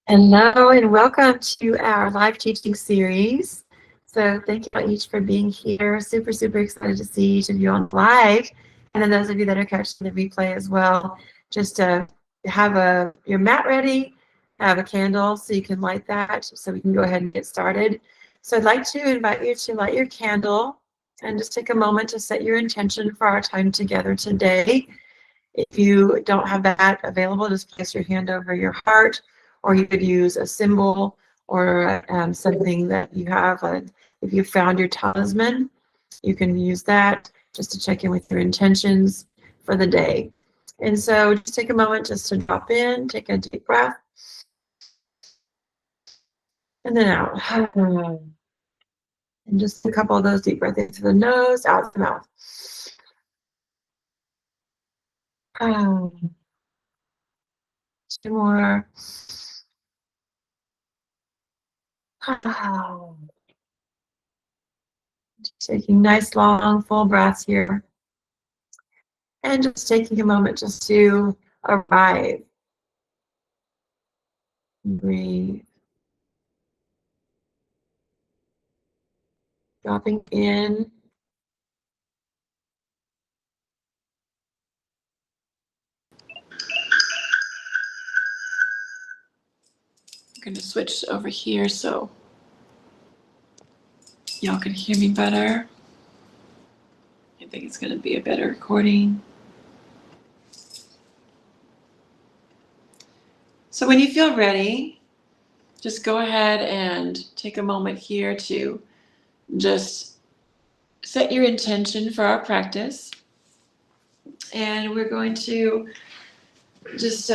Hello and welcome to our live teaching series. So thank you each for being here. Super, super excited to see each of you on live. And then those of you that are catching the replay as well, just have your mat ready, have a candle so you can light that so we can go ahead and get started. So I'd like to invite you to light your candle and just take a moment to set your intention for our time together today. If you don't have that available, just place your hand over your heart, or you could use a symbol or something that you have. If you found your talisman, you can use that just to check in with your intentions for the day. And so just take a moment just to drop in, take a deep breath, and then out. And just a couple of those deep breaths in through the nose, out the mouth. Two more. Taking nice, long, full breaths here. And just taking a moment just to arrive. Breathe. Dropping in. I'm going to switch over here so y'all can hear me better. I think it's going to be a better recording. So when you feel ready, just go ahead and take a moment here to just set your intention for our practice. And we're going to just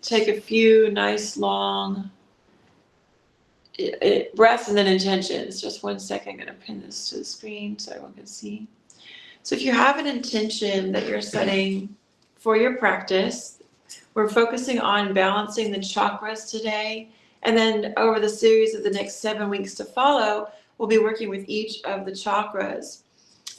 take a few nice long breaths and then intentions. Just 1 second, I'm going to pin this to the screen so everyone can see. So if you have an intention that you're setting for your practice, we're focusing on balancing the chakras today. And then over the series of the next 7 weeks to follow, we'll be working with each of the chakras.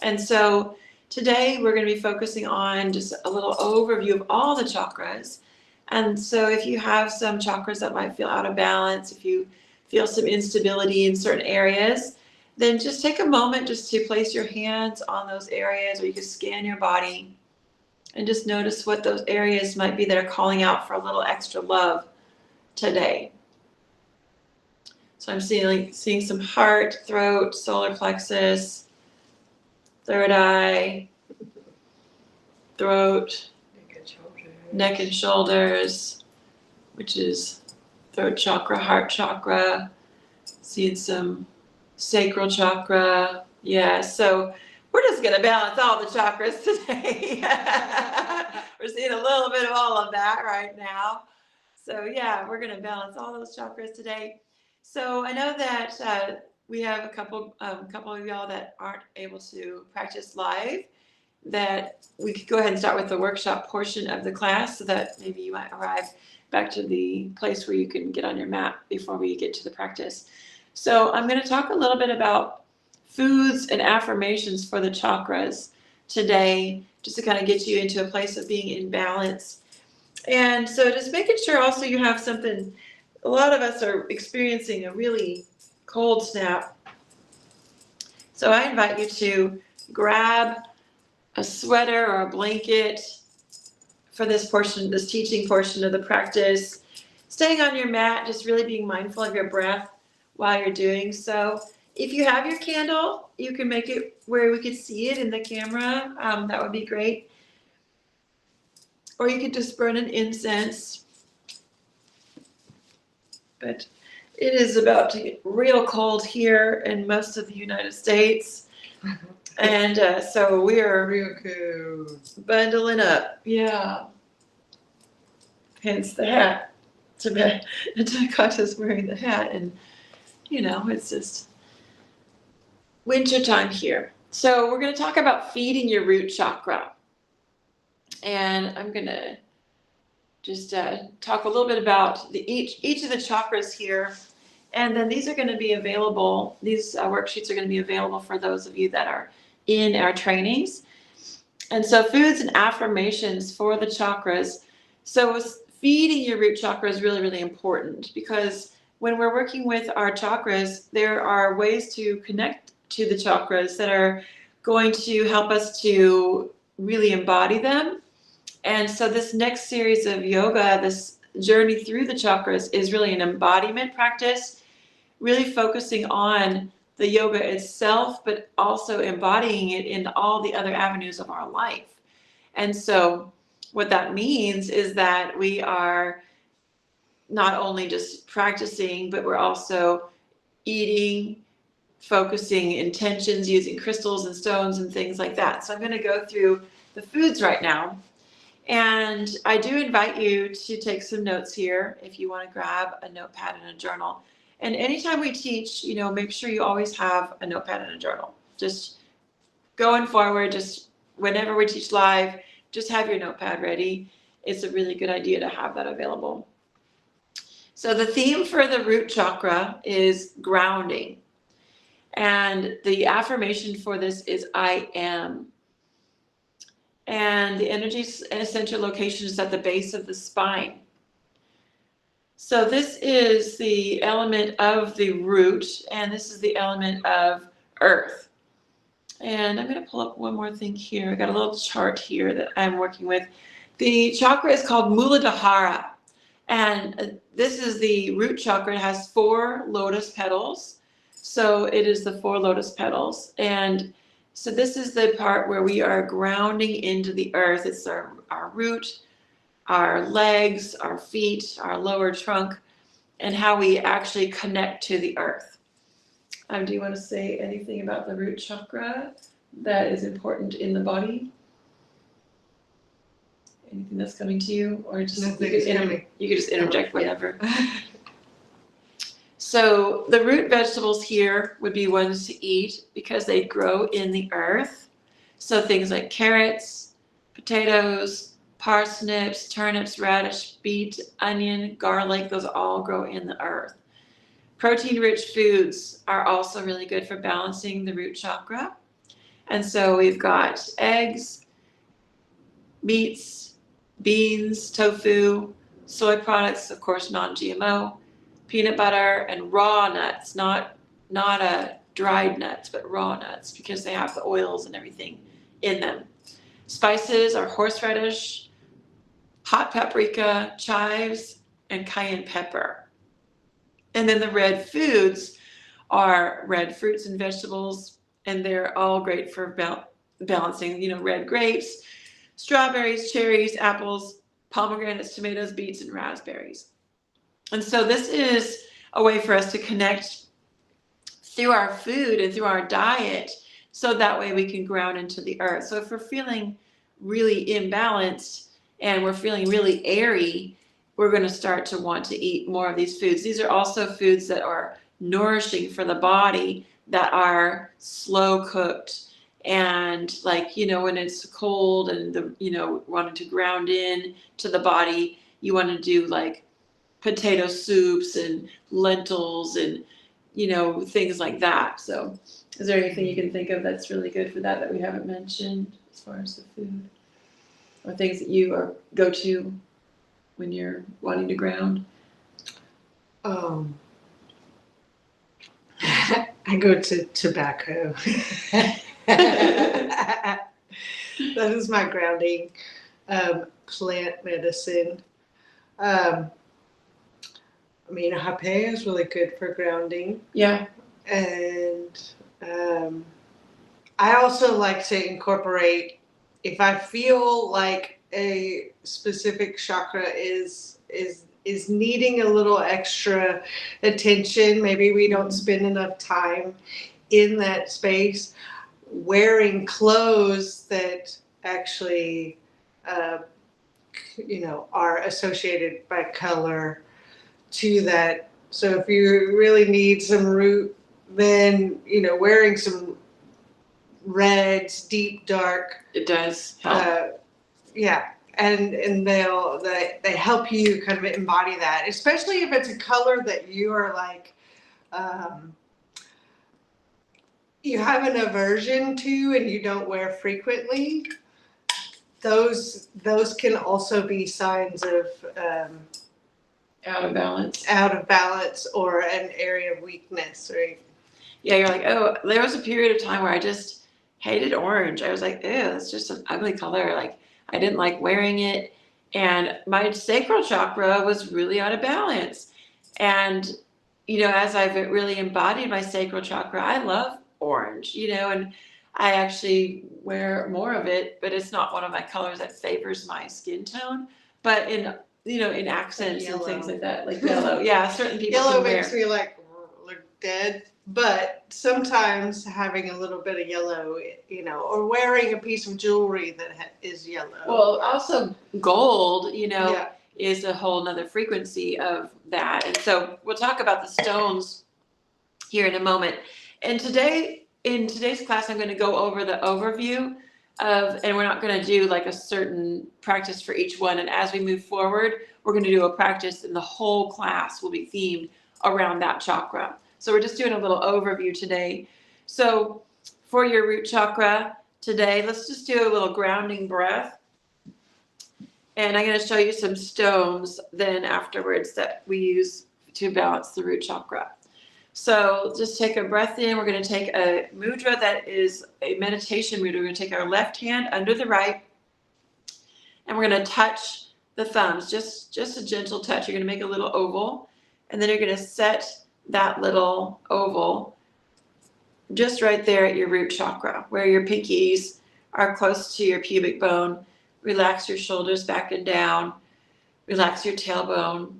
And so today we're going to be focusing on just a little overview of all the chakras. And so if you have some chakras that might feel out of balance, if you feel some instability in certain areas, then just take a moment just to place your hands on those areas, or you can scan your body and just notice what those areas might be that are calling out for a little extra love today. So I'm seeing some heart, throat, solar plexus, third eye, throat, neck and shoulders, which is throat chakra, heart chakra. Seeing some sacral chakra. Yeah, so we're just going to balance all the chakras today. We're seeing a little bit of all of that right now. So yeah, we're going to balance all those chakras today. So I know that we have a couple of y'all that aren't able to practice live, that we could go ahead and start with the workshop portion of the class so that maybe you might arrive back to the place where you can get on your mat before we get to the practice. So I'm going to talk a little bit about foods and affirmations for the chakras today, just to kind of get you into a place of being in balance. And so just making sure also you have something. A lot of us are experiencing a really cold snap. So I invite you to grab a sweater or a blanket for this portion, this teaching portion of the practice. Staying on your mat, just really being mindful of your breath while you're doing so. If you have your candle, you can make it where we could see it in the camera. That would be great. Or you could just burn an incense. But it is about to get real cold here in most of the United States. And so we are real cool. Bundling up. Yeah. Hence the hat. Takata's wearing the hat, and you know, it's just winter time here. So we're going to talk about feeding your root chakra. And I'm going to just talk a little bit about each of the chakras here. And then these are going to be available, these worksheets are going to be available for those of you that are in our trainings. And so foods and affirmations for the chakras. So feeding your root chakra is really, really important, because when we're working with our chakras, there are ways to connect to the chakras that are going to help us to really embody them. And so this next series of yoga, this journey through the chakras, is really an embodiment practice, really focusing on the yoga itself, but also embodying it in all the other avenues of our life. And so what that means is that we are not only just practicing, but we're also eating, focusing intentions, using crystals and stones and things like that. So I'm going to go through the foods right now. And I do invite you to take some notes here if you want to grab a notepad and a journal. And anytime we teach, make sure you always have a notepad and a journal. Just going forward, just whenever we teach live, just have your notepad ready. It's a really good idea to have that available. So the theme for the root chakra is grounding. And the affirmation for this is I am. And the energy and center location is at the base of the spine. So this is the element of the root, and this is the element of earth. And I'm going to pull up one more thing here. I got a little chart here that I'm working with. The chakra is called Muladhara, and this is the root chakra. It has 4 lotus petals. So it is the 4 lotus petals. And so this is the part where we are grounding into the earth. It's our root, our legs, our feet, our lower trunk, and how we actually connect to the earth. Do you want to say anything about the root chakra that is important in the body? Anything that's coming to you? Or just you could just interject whatever. So the root vegetables here would be ones to eat because they grow in the earth. So things like carrots, potatoes, parsnips, turnips, radish, beet, onion, garlic, those all grow in the earth. Protein-rich foods are also really good for balancing the root chakra. And so we've got eggs, meats, beans, tofu, soy products, of course, non-GMO, peanut butter, and raw nuts, not dried nuts, but raw nuts, because they have the oils and everything in them. Spices are horseradish, hot paprika, chives, and cayenne pepper. And then the red foods are red fruits and vegetables, and they're all great for balancing, red grapes, strawberries, cherries, apples, pomegranates, tomatoes, beets, and raspberries. And so this is a way for us to connect through our food and through our diet, so that way we can ground into the earth. So if we're feeling really imbalanced and we're feeling really airy, we're going to start to want to eat more of these foods. These are also foods that are nourishing for the body, that are slow cooked. And when it's cold and wanting to ground in to the body, you want to do potato soups and lentils and things like that. So is there anything you can think of that's really good for that we haven't mentioned as far as the food, or things that you go to when you're wanting to ground? I go to tobacco. That is my grounding plant medicine. Hape is really good for grounding. Yeah. And I also like to incorporate, if I feel like a specific chakra is needing a little extra attention, maybe we don't spend enough time in that space, wearing clothes that actually are associated by color to that. So if you really need some root, then wearing some reds, deep dark, It does help. And they help you kind of embody that, especially if it's a color that you are you have an aversion to and you don't wear frequently. those can also be signs of Out of balance or an area of weakness, right? Yeah, you're like, oh, there was a period of time where I just hated orange. I was like, ew, it's just an ugly color. Like, I didn't like wearing it. And my sacral chakra was really out of balance. And, as I've really embodied my sacral chakra, I love orange, and I actually wear more of it, but it's not one of my colors that favors my skin tone. But in accents and things like that, like yellow. Yeah, certain people Yellow can wear. makes me like look dead, but sometimes having a little bit of yellow, or wearing a piece of jewelry that is yellow. Well, also gold, Yeah. is a whole nother frequency of that. And so we'll talk about the stones here in a moment. And in today's class, I'm going to go over the overview and we're not going to do like a certain practice for each one. And as we move forward, we're going to do a practice and the whole class will be themed around that chakra. So we're just doing a little overview today. So for your root chakra today, let's just do a little grounding breath. And I'm going to show you some stones then afterwards that we use to balance the root chakra. So just take a breath in. We're going to take a mudra that is a meditation mudra. We're going to take our left hand under the right, and we're going to touch the thumbs, just a gentle touch. You're going to make a little oval, and then you're going to set that little oval just right there at your root chakra, where your pinkies are close to your pubic bone. Relax your shoulders back and down. Relax your tailbone.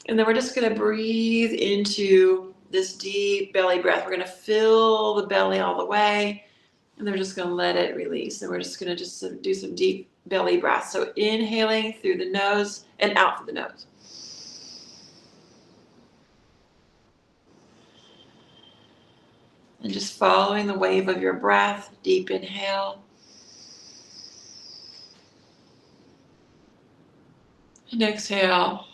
And then we're just going to breathe into this deep belly breath. We're going to fill the belly all the way, and then we're just going to let it release. And we're just going to do some deep belly breaths. So inhaling through the nose and out through the nose. And just following the wave of your breath, deep inhale. And exhale.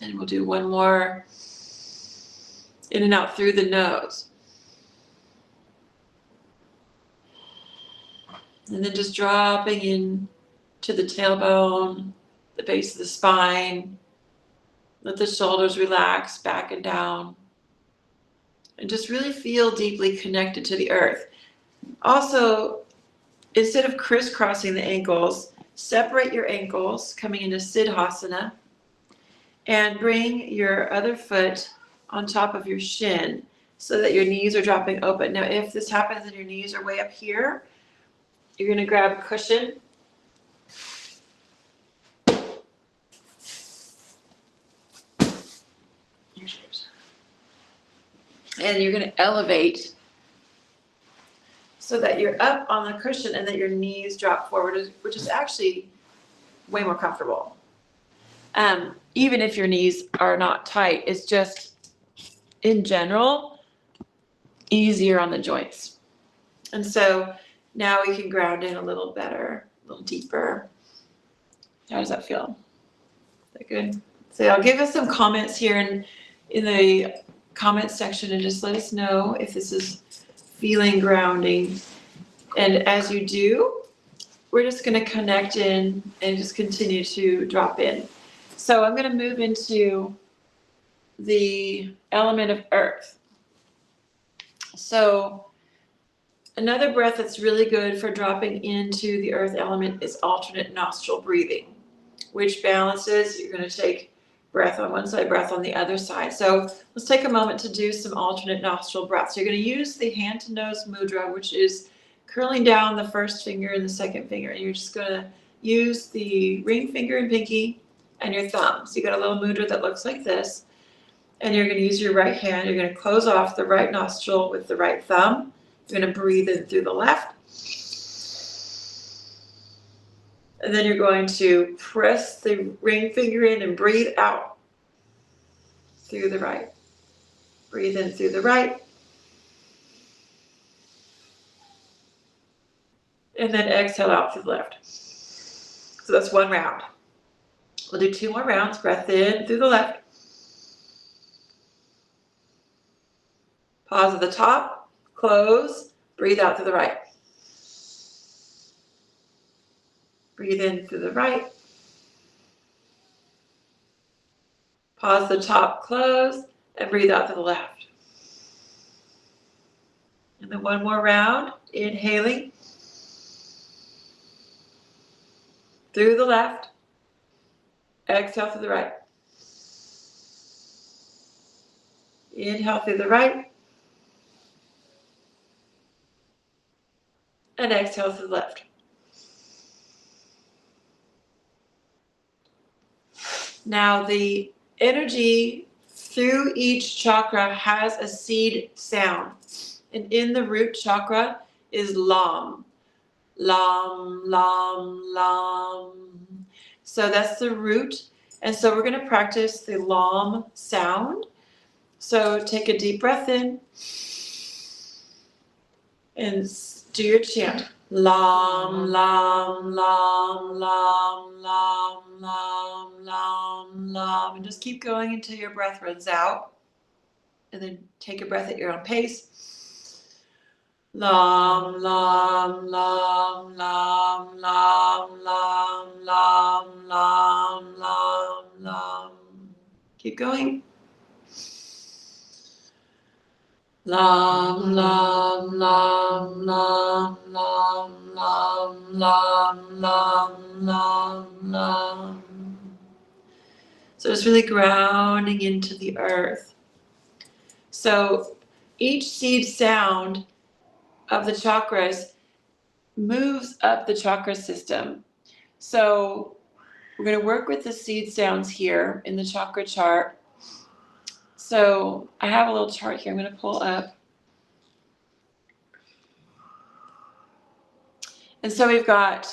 And we'll do one more. In and out through the nose. And then just dropping in to the tailbone, the base of the spine. Let the shoulders relax back and down. And just really feel deeply connected to the earth. Also, instead of crisscrossing the ankles, separate your ankles, coming into Siddhasana. And bring your other foot on top of your shin so that your knees are dropping open. Now, if this happens and your knees are way up here, you're going to grab a cushion. And you're going to elevate so that you're up on the cushion and that your knees drop forward, which is actually way more comfortable. Even if your knees are not tight, it's just, in general, easier on the joints. And so now we can ground in a little better, a little deeper. How does that feel? Is that good? So I'll give us some comments here in the comments section and just let us know if this is feeling grounding. And as you do, we're just going to connect in and just continue to drop in. So I'm going to move into the element of earth. So another breath that's really good for dropping into the earth element is alternate nostril breathing, which balances. You're going to take breath on one side, breath on the other side. So let's take a moment to do some alternate nostril breaths. So you're going to use the hand to nose mudra, which is curling down the first finger and the second finger. And you're just going to use the ring finger and pinky and your thumb. So you got a little mudra that looks like this. And you're going to use your right hand. You're going to close off the right nostril with the right thumb. You're going to breathe in through the left. And then you're going to press the ring finger in and breathe out through the right. Breathe in through the right. And then exhale out through the left. So that's one round. We'll do 2 more rounds. Breath in through the left. Pause at the top. Close. Breathe out through the right. Breathe in through the right. Pause the top, close, and breathe out through the left. And then one more round, inhaling through the left, exhale through the right. Inhale through the right, and exhale through the left. Now the energy through each chakra has a seed sound. And in the root chakra is LAM. LAM, LAM, LAM. So that's the root. And so we're going to practice the LAM sound. So take a deep breath in and do your chant. LAM, LAM, LAM, LAM, LAM, LAM, LAM, LAM. And just keep going until your breath runs out. And then take a breath at your own pace. LAM, LAM, LAM, LAM, LAM, LAM, LAM, LAM, LAM, LAM. Keep going. LAM, LAM, LAM, LAM, LAM, LAM, LAM, LAM, LAM, LAM. So it's really grounding into the earth. So each seed sound of the chakras moves up the chakra system. So we're going to work with the seed sounds here in the chakra chart. So I have a little chart here I'm going to pull up. And so we've got,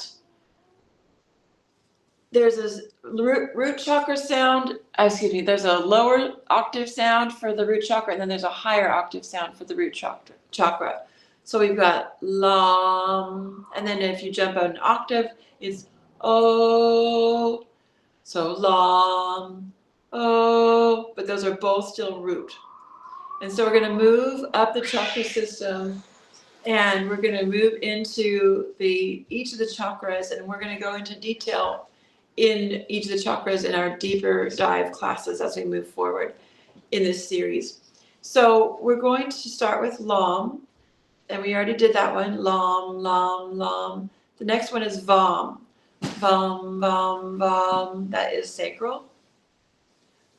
there's a root chakra sound, there's a lower octave sound for the root chakra, and then there's a higher octave sound for the root chakra. So we've got LAM, and then if you jump an octave, it's O. So LAM, O, but those are both still root. And so we're going to move up the chakra system, and we're going to move into each of the chakras, and we're going to go into detail in each of the chakras in our deeper dive classes as we move forward in this series. So we're going to start with LAM. And we already did that one. LAM, LAM, LAM. The next one is VAM. VAM, VAM, VAM. That is sacral.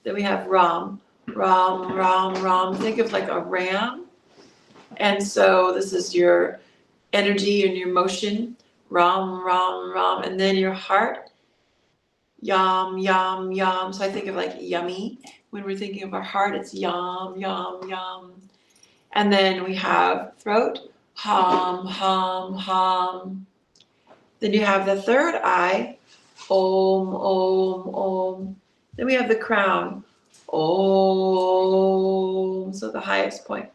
Then we have RAM. RAM, RAM, RAM. Think of like a ram. And so this is your energy and your motion. Ram, Ram, Ram. And then your heart. Yam, Yam, Yam. So I think of like yummy. When we're thinking of our heart, it's yam, yam, yam. And then we have throat, hum, hum, hum. Then you have the third eye, om, om, om. Then we have the crown, om, so the highest point.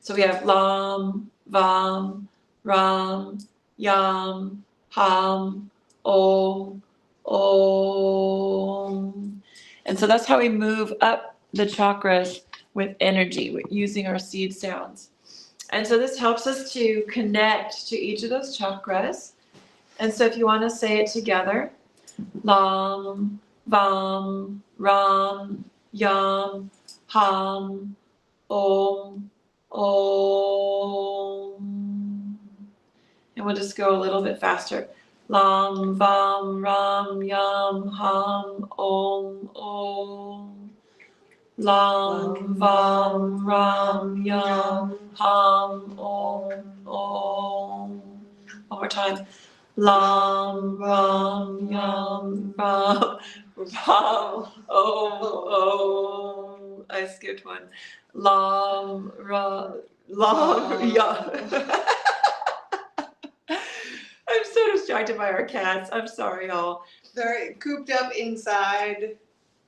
So we have lam, vam, ram, yam, hum, om, om. And so that's how we move up the chakras with energy, using our seed sounds. And so this helps us to connect to each of those chakras. And so if you want to say it together, Lam, Vam, Ram, Yam, Ham, Om, Om. And we'll just go a little bit faster. Lam, Vam, Ram, Yam, Ham, Om, Om. Lam, Vam, Ram, Yam, Ham, Om, Om. One more time. Lam, Ram, Yam, Ram, Ram, Om, Om. I skipped one. Lam, Ram, Yam. I'm so distracted by our cats. I'm sorry, y'all. They're cooped up inside.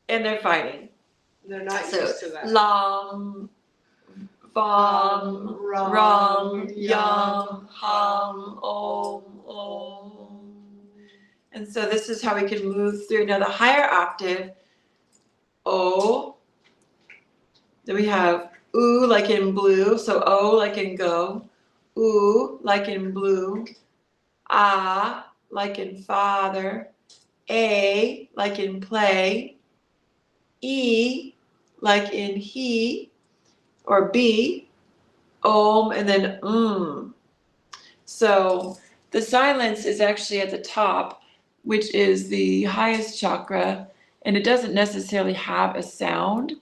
And they're fighting. They're not used to that. Lam, Vam, Ram, Yam, Ham, Om, Om. And so this is how we can move through. Now the higher octave, O. Then we have U like in blue, so O like in go. U, like in blue. A, like in father. A, like in play. E, like in he, or B. Om, and then So the silence is actually at the top, which is the highest chakra, and it doesn't necessarily have a sound.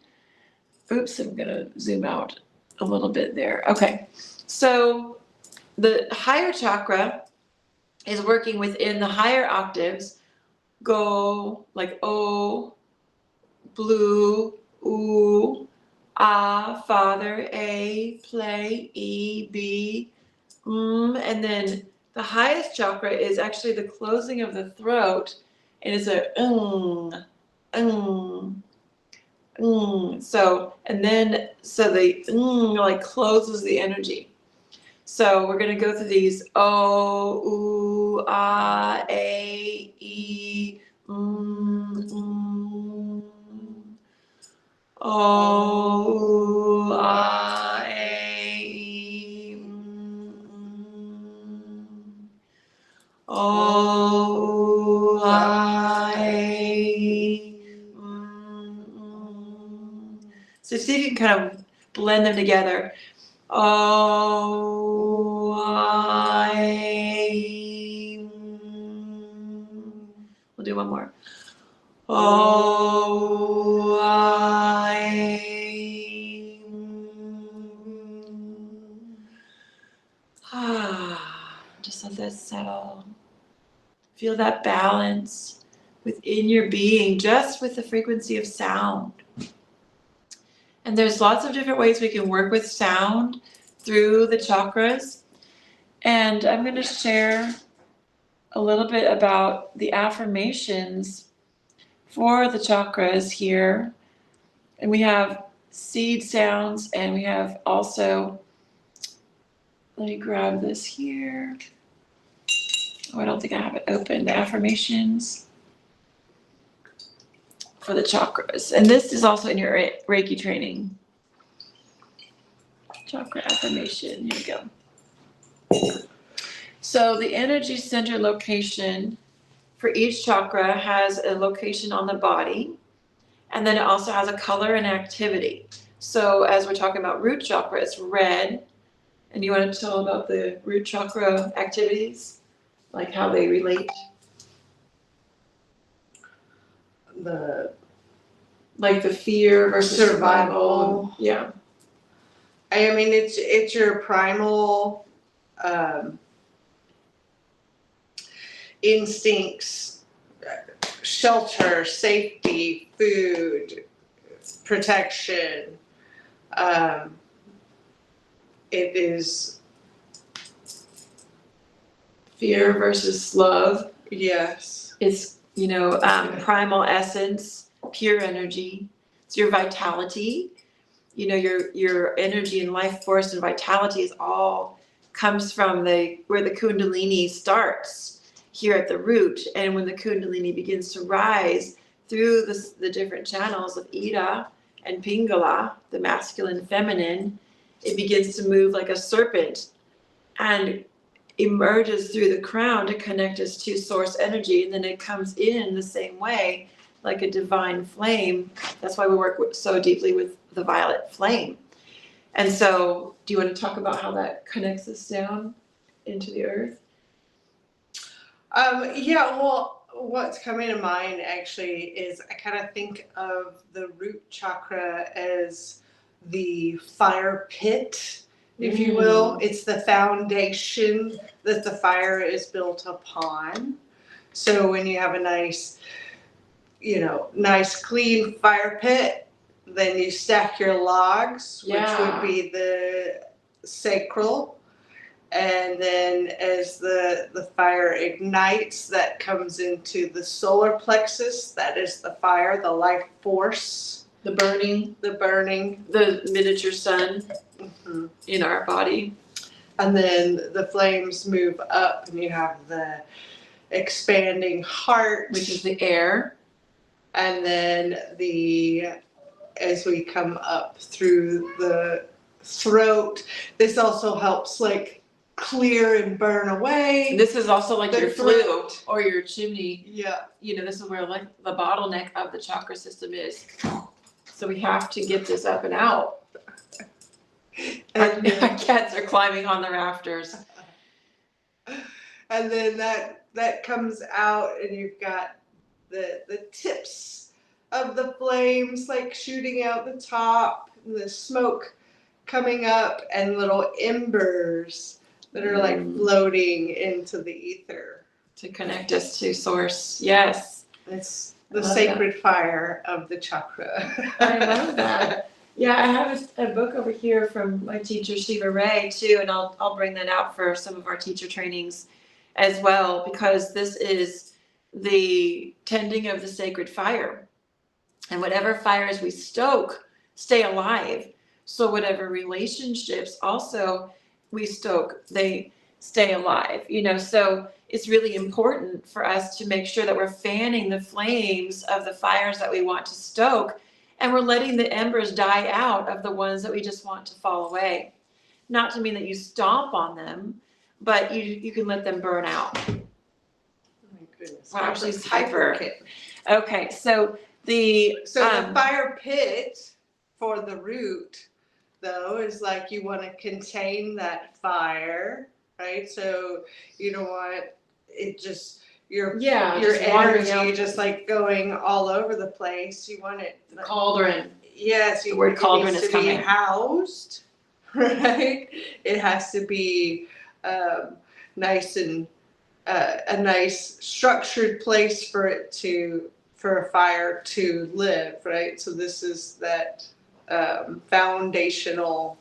Oops, I'm gonna zoom out a little bit there. Okay, so the higher chakra is working within the higher octaves. Go, like O, blue, oo, ah, father, A, play, E, B, and then the highest chakra is actually the closing of the throat, and it's a So the like closes the energy. So we're gonna go through these O, U, A, A, E, O, U, A, A, E, O, U, A, A. So see if you can kind of blend them together. Oh, we'll do one more. Oh, just let that settle. Feel that balance within your being, just with the frequency of sound. And there's lots of different ways we can work with sound through the chakras. And I'm going to share a little bit about the affirmations for the chakras here. And we have seed sounds, and we have also, let me grab this here. Oh, I don't think I have it open. The affirmations for the chakras. And this is also in your Reiki training. Chakra affirmation, here we go. So the energy center location for each chakra has a location on the body, and then it also has a color and activity. So as we're talking about root chakra, it's red. And you want to tell about the root chakra activities, like how they relate? Like the fear versus survival. Yeah. I mean, it's your primal instincts, shelter, safety, food, protection. It is Fear versus love. Yes. It's, primal essence, pure energy. It's your vitality. Your energy and life force and vitality is all comes from where the Kundalini starts here at the root. And when the Kundalini begins to rise through the different channels of Ida and Pingala, the masculine, feminine, it begins to move like a serpent and emerges through the crown to connect us to source energy. And then it comes in the same way, like a divine flame. That's why we work so deeply with the violet flame. And so, do you want to talk about how that connects us down into the earth? Well, what's coming to mind actually is I kind of think of the root chakra as the fire pit, if you will. It's the foundation that the fire is built upon. So when you have a nice clean fire pit, then you stack your logs, which would be the sacral. And then as the fire ignites, that comes into the solar plexus. That is the fire, the life force. The burning. The miniature sun in our body. And then the flames move up, and you have the expanding heart, which is the air. And then as we come up through the throat, this also helps like clear and burn away. This is also like The your flue throat. or your chimney. Yeah. You know, this is where like the bottleneck of the chakra system is. So we have to get this up and out. And Our cats are climbing on the rafters. and then that comes out, and you've got the tips of the flames like shooting out the top, and the smoke coming up, and little embers that are like floating into the ether To connect us to source. Yes. It's the sacred fire of the chakra. I love that. Yeah, I have a book over here from my teacher Shiva Ray too, and I'll bring that out for some of our teacher trainings as well, because this is the tending of the sacred fire. And whatever fires we stoke stay alive. So whatever relationships also we stoke, they stay alive. You know, so it's really important for us to make sure that we're fanning the flames of the fires that we want to stoke, and we're letting the embers die out of the ones that we just want to fall away. Not to mean that you stomp on them, but you can let them burn out. Oh my goodness. Wow, she's hyper. Okay, so the fire pit for the root, though, is like you want to contain that fire, right? So you don't want it just your energy just like going all over the place. You want it the cauldron. Yes, the word cauldron is coming. Be housed, right? It has to be nice and a nice structured place for a fire to live, right? So this is that foundational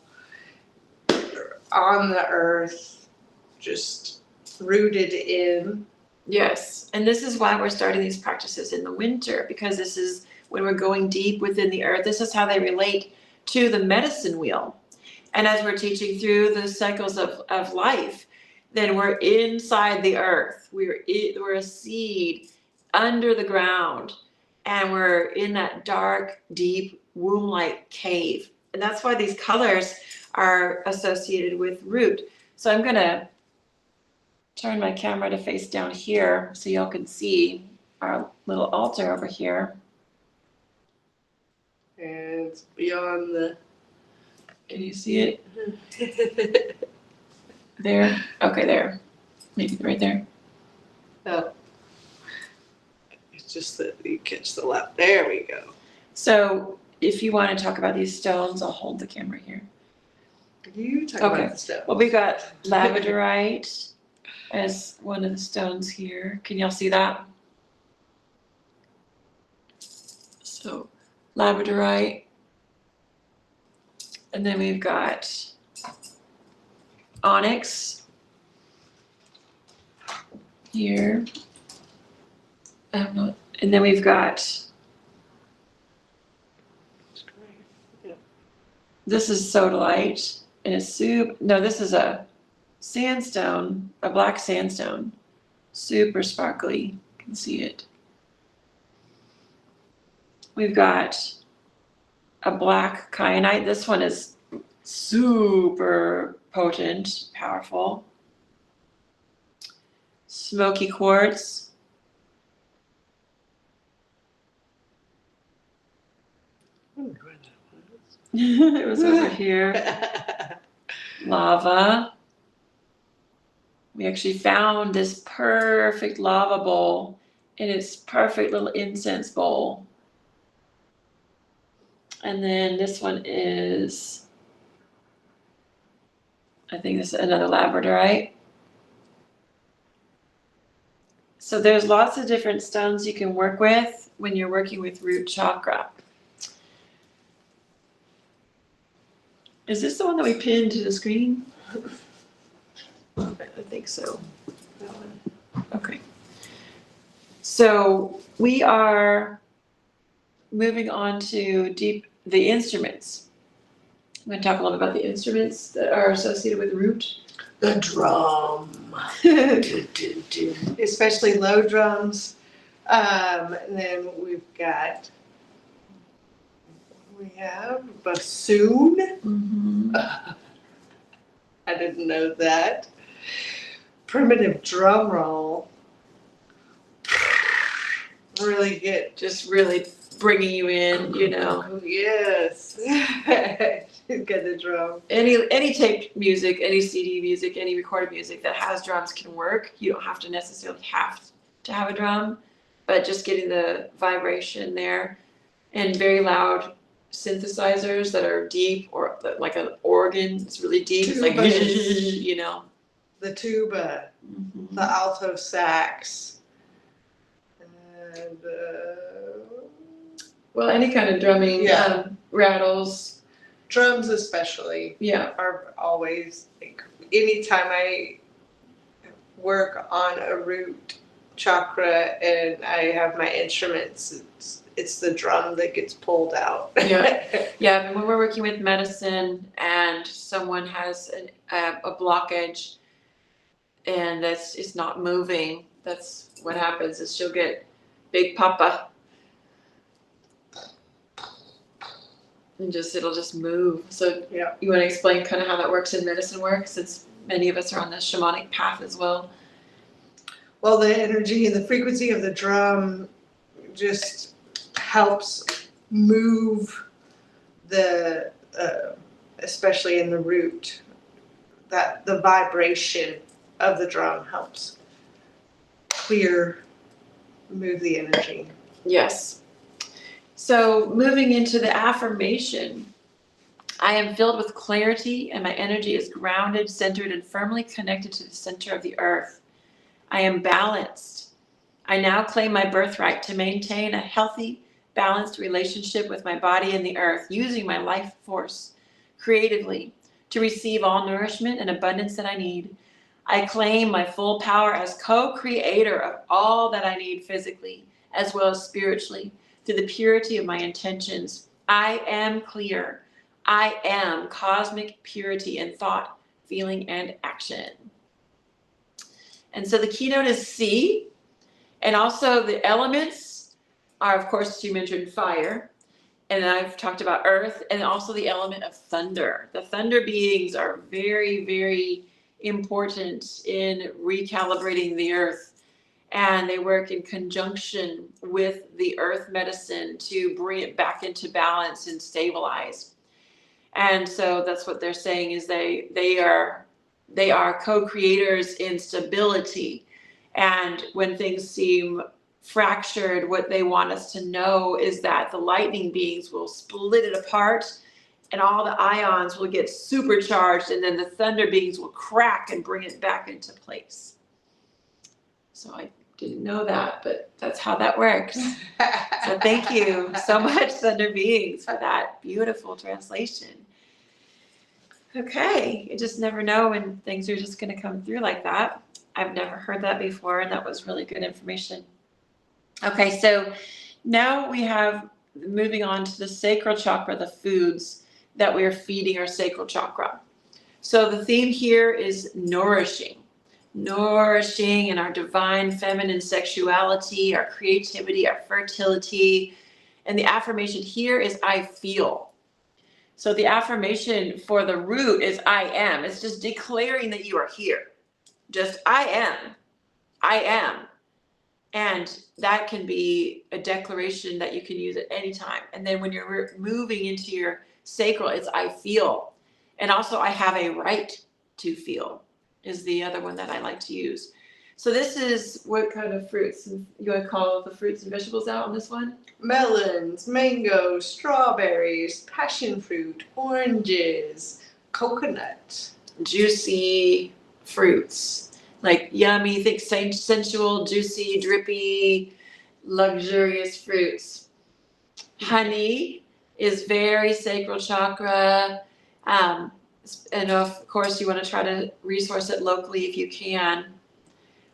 on the earth, just rooted in. Yes, and this is why we're starting these practices in the winter, because this is when we're going deep within the earth. This is how they relate to the medicine wheel. And as we're teaching through the cycles of life, then we're inside the earth. We're a seed under the ground, and we're in that dark, deep, womb-like cave. And that's why these colors are associated with root. So I'm gonna turn my camera to face down here so y'all can see our little altar over here. And it's beyond the... Can you see it? There? Okay, there. Maybe right there. Oh. It's just that you catch the light. There we go. So if you want to talk about these stones, I'll hold the camera here. You talk about the stones. Well, we got labradorite as one of the stones here. Can y'all see that? So labradorite. And then we've got onyx here. And then we've got, this is sodalite, and this is a sandstone, a black sandstone, super sparkly, you can see it. We've got a black kyanite. This one is super potent, powerful. Smoky quartz. It was over here. Lava. We actually found this perfect lava bowl in its perfect little incense bowl. And then this one is, I think this is another labradorite. So there's lots of different stones you can work with when you're working with root chakra. Is this the one that we pinned to the screen? I think so. That one. Okay. So we are moving on to the instruments. I'm going to talk a little bit about the instruments that are associated with root. The drum. Especially low drums. And then we have bassoon. Mm-hmm. I didn't know that. primitive drum roll. Really get Just really bringing you in, you know. Yes. Get the drum. Any taped music, any CD music, any recorded music that has drums can work. You don't have to necessarily have to have a drum, but just getting the vibration there, and very loud synthesizers that are deep, or like an organ. It's really deep. It's like, you know. The tuba, Mm-hmm. the alto sax, and Well, any kind of drumming, Yeah. rattles. drums especially Yeah. are always, anytime I work on a root chakra and I have my instruments, it's the drum that gets pulled out. Yeah. Yeah, I mean, when we're working with medicine and someone has a blockage and it's not moving, that's what happens is she'll get big papa and it'll just move. So Yeah. you want to explain kind of how that works in medicine work, since many of us are on the shamanic path as well. Well, the energy and the frequency of the drum just helps move the, especially in the root, that the vibration of the drum helps move the energy. Yes. So moving into the affirmation, I am filled with clarity and my energy is grounded, centered, and firmly connected to the center of the earth. I am balanced. I now claim my birthright to maintain a healthy, balanced relationship with my body and the earth, using my life force creatively to receive all nourishment and abundance that I need. I claim my full power as co-creator of all that I need physically, as well as spiritually, through the purity of my intentions. I am clear. I am cosmic purity in thought, feeling, and action. And so the keynote is C. And also the elements are, of course, you mentioned fire. And I've talked about earth, and also the element of thunder. The thunder beings are very, very important in recalibrating the earth. And they work in conjunction with the earth medicine to bring it back into balance and stabilize. And so that's what they're saying, is they are co-creators in stability. And when things seem fractured, what they want us to know is that the lightning beings will split it apart and all the ions will get supercharged, and then the thunder beings will crack and bring it back into place. So I didn't know that, but that's how that works. So thank you so much, thunder beings, for that beautiful translation. Okay, you just never know when things are just going to come through like that. I've never heard that before, and that was really good information. Okay, so now we have, moving on to the sacral chakra, the foods that we are feeding our sacral chakra. So the theme here is nourishing in our divine feminine sexuality, our creativity, our fertility. And the affirmation here is I feel. So the affirmation for the root is I am. It's just declaring that you are here. Just I am. And that can be a declaration that you can use at any time. And then when you're moving into your sacral, it's I feel. And also I have a right to feel is the other one that I like to use. So this is what kind of fruits? You want to call the fruits and vegetables out on this one? Melons, mangoes, strawberries, passion fruit, oranges, coconut. Juicy fruits. Like yummy, think sensual, juicy, drippy, luxurious fruits. Honey is very sacral chakra. And of course, you want to try to resource it locally if you can.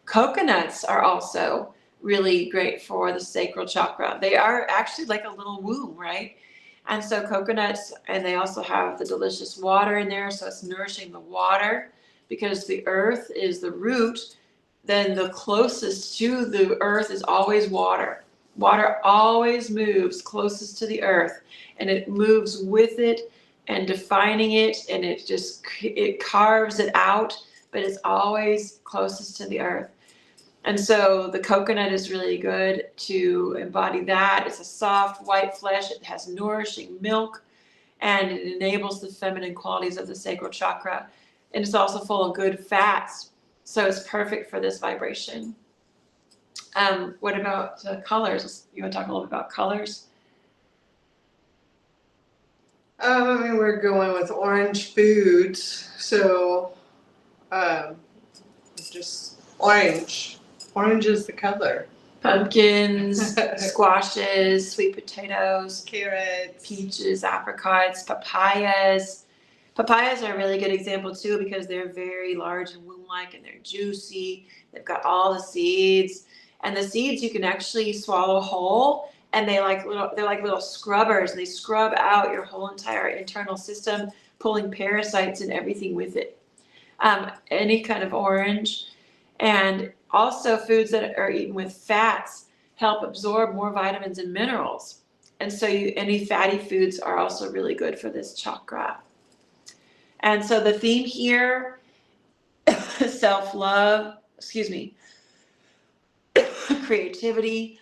Coconuts are also really great for the sacral chakra. They are actually like a little womb, right? And so coconuts, and they also have the delicious water in there, so it's nourishing the water. Because the earth is the root, then the closest to the earth is always water. Water always moves closest to the earth, and it moves with it and defining it, and it carves it out but it's always closest to the earth. And so the coconut is really good to embody that. It's a soft white flesh. It has nourishing milk, and it enables the feminine qualities of the sacral chakra. And it's also full of good fats. So it's perfect for this vibration. What about colors? You want to talk a little bit about colors? I mean, we're going with orange foods, so just orange. Orange is the color. Pumpkins, squashes, sweet potatoes, Carrots, peaches, apricots, papayas. Papayas are a really good example too because they're very large and womb-like and they're juicy. They've got all the seeds, and the seeds you can actually swallow whole, and they're like little scrubbers, and they scrub out your whole entire internal system, pulling parasites and everything with it. Any kind of orange. And also foods that are eaten with fats help absorb more vitamins and minerals. And so any fatty foods are also really good for this chakra. And so the theme here, self-love, creativity,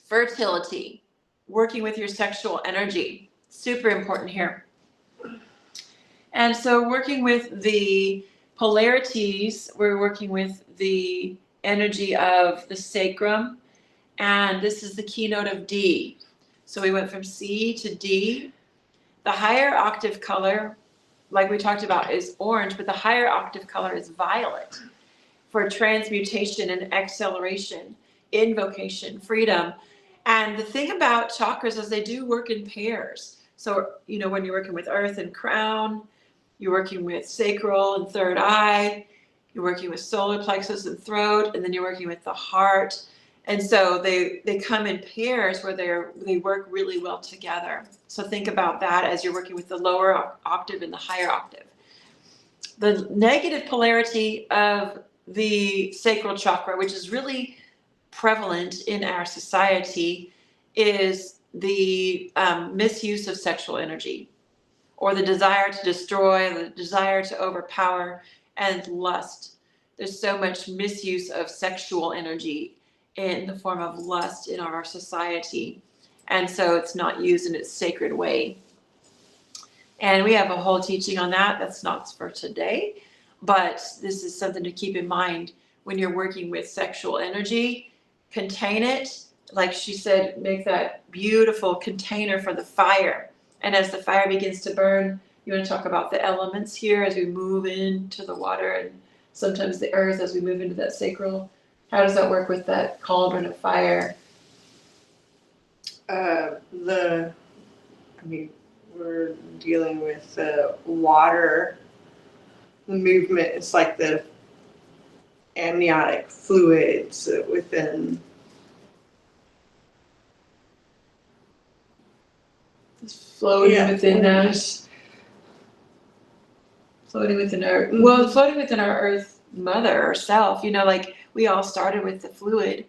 fertility, working with your sexual energy, super important here. And so working with the polarities, we're working with the energy of the sacrum, and this is the keynote of D. So we went from C to D. The higher octave color, like we talked about, is orange, but the higher octave color is violet for transmutation and acceleration, invocation, freedom. And the thing about chakras is they do work in pairs. So, when you're working with earth and crown, you're working with sacral and third eye, you're working with solar plexus and throat, and then you're working with the heart. And so they come in pairs where they work really well together. So think about that as you're working with the lower octave and the higher octave. The negative polarity of the sacral chakra, which is really prevalent in our society, is the misuse of sexual energy, or the desire to destroy, the desire to overpower, and lust. There's so much misuse of sexual energy in the form of lust in our society. And so it's not used in its sacred way. And we have a whole teaching on that. That's not for today, but this is something to keep in mind when you're working with sexual energy. Contain it. Like she said, make that beautiful container for the fire. And as the fire begins to burn, you want to talk about the elements here as we move into the water, and sometimes the earth as we move into that sacral. How does that work with that cauldron of fire? We're dealing with the water, the movement. It's like the amniotic fluids within. Floating within us. Floating within our, floating within our earth mother, herself. Like we all started with the fluid,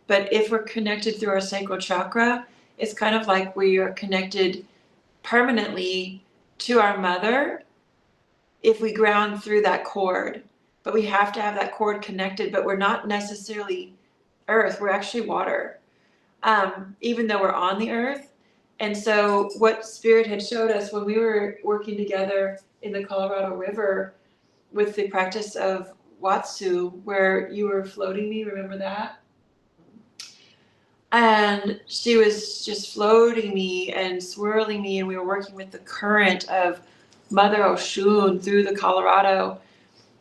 but if we're connected through our sacral chakra, it's kind of like we are connected permanently to our mother if we ground through that cord. But we have to have that cord connected, but we're not necessarily earth, we're actually water, even though we're on the earth. And so what Spirit had showed us when we were working together in the Colorado River with the practice of Watsu, where you were floating me, remember that? And she was just floating me and swirling me, and we were working with the current of Mother Oshun through the Colorado,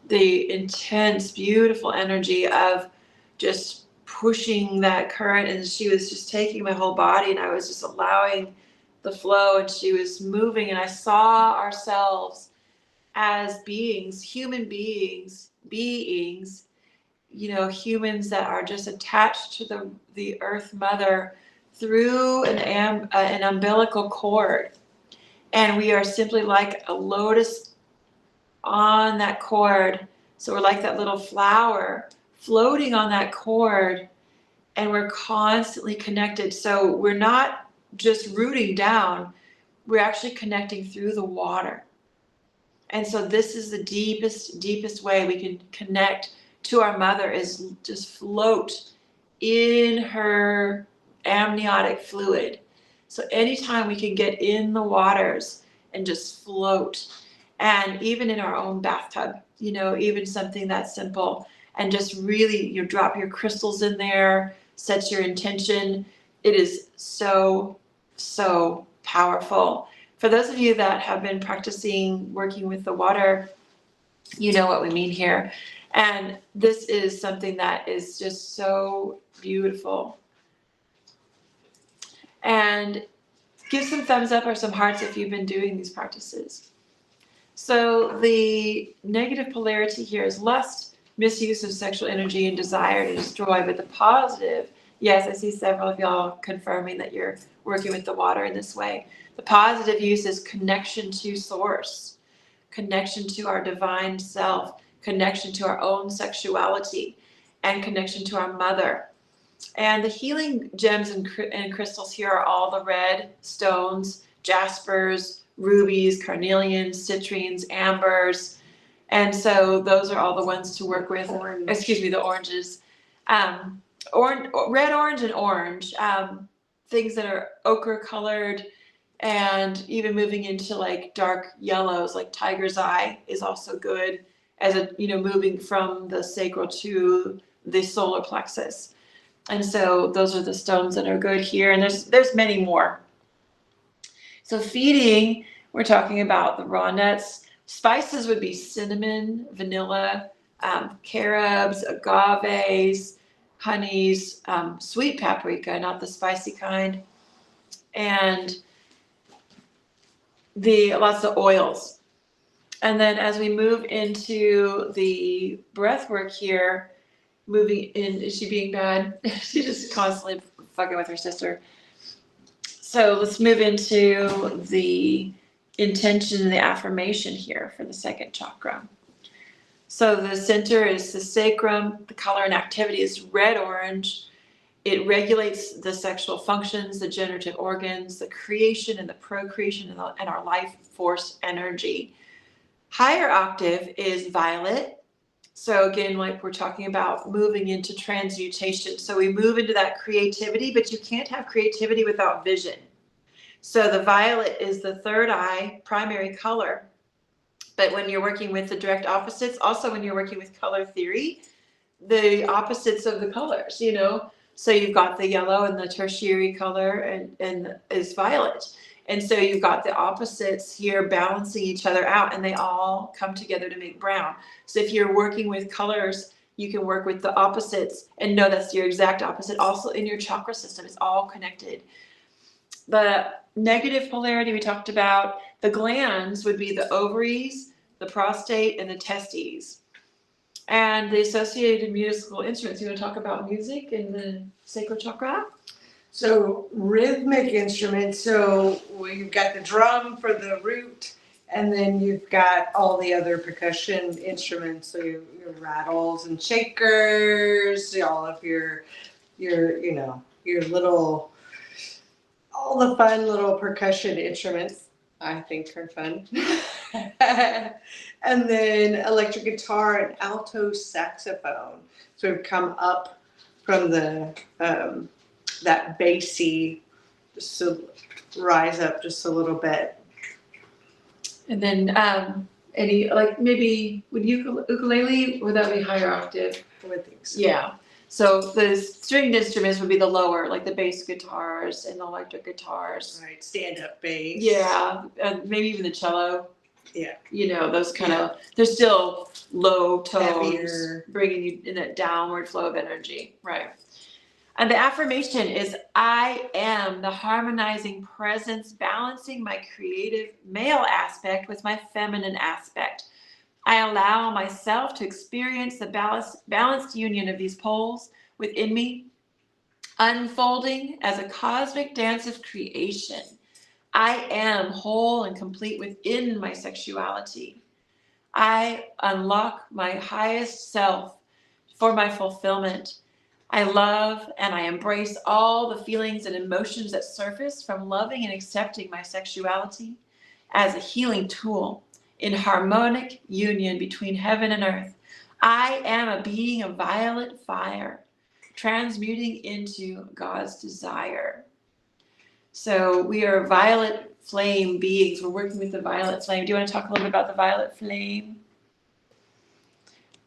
the intense, beautiful energy of just pushing that current, and she was just taking my whole body, and I was just allowing the flow, and she was moving, and I saw ourselves as beings, human beings, humans that are just attached to the earth mother through an umbilical cord, and we are simply like a lotus on that cord. So we're like that little flower floating on that cord, and we're constantly connected. So we're not just rooting down, we're actually connecting through the water. And so this is the deepest way we can connect to our mother, is just float in her amniotic fluid. So anytime we can get in the waters and just float, and even in our own bathtub, even something that simple, and just really, drop your crystals in there, set your intention. It is so, so powerful. For those of you that have been practicing working with the water, you know what we mean here. And this is something that is just so beautiful. And give some thumbs up or some hearts if you've been doing these practices. So the negative polarity here is lust, misuse of sexual energy, and desire to destroy. But the positive, yes, I see several of y'all confirming that you're working with the water in this way. The positive use is connection to source, connection to our divine self, connection to our own sexuality, and connection to our mother. And the healing gems and crystals here are all the red stones, jaspers, rubies, carnelians, citrines, ambers. And so those are all the ones to work with. The oranges. Red, orange, and orange. Things that are ochre colored, and even moving into like dark yellows, like tiger's eye is also good as moving from the sacral to the solar plexus. And so those are the stones that are good here. And there's many more. So feeding, we're talking about the raw nuts. Spices would be cinnamon, vanilla, carobs, agaves, honeys, sweet paprika, not the spicy kind, and lots of oils. And then as we move into the breath work here, moving in, is she being bad? She's just constantly fucking with her sister. So let's move into the intention and the affirmation here for the second chakra. So the center is the sacrum. The color and activity is red-orange. It regulates the sexual functions, the generative organs, the creation and the procreation, and our life force energy. Higher octave is violet. So again, like we're talking about moving into transmutation. So we move into that creativity, but you can't have creativity without vision. So the violet is the third eye, primary color. But when you're working with the direct opposites, also when you're working with color theory, the opposites of the colors, So you've got the yellow and the tertiary color and is violet. And so you've got the opposites here balancing each other out, and they all come together to make brown. So if you're working with colors, you can work with the opposites and know that's your exact opposite. Also in your chakra system, it's all connected. The negative polarity we talked about, the glands would be the ovaries, the prostate, and the testes. And the associated musical instruments. You want to talk about music in the Sacral Chakra? So rhythmic instruments. So you've got the drum for the root, and then you've got all the other percussion instruments. So your rattles and shakers, all of your little, all the fun little percussion instruments. I think are fun. And then electric guitar and alto saxophone. So we've come up from the that bassy, just to rise up just a little bit. And then any, like maybe with ukulele, would that be higher octave? I would think so. Yeah. So the stringed instruments would be the lower, like the bass guitars and the electric guitars. Right, stand-up bass. Yeah, and maybe even the cello. Yeah. Those kind of, they're still low tones, heavier, bringing you in that downward flow of energy. Right. And the affirmation is, I am the harmonizing presence, balancing my creative male aspect with my feminine aspect. I allow myself to experience the balanced union of these poles within me, unfolding as a cosmic dance of creation. I am whole and complete within my sexuality. I unlock my highest self for my fulfillment. I love and I embrace all the feelings and emotions that surface from loving and accepting my sexuality as a healing tool in harmonic union between heaven and earth. I am a being of violet fire, transmuting into God's desire. So we are violet flame beings. We're working with the violet flame. Do you want to talk a little bit about the violet flame?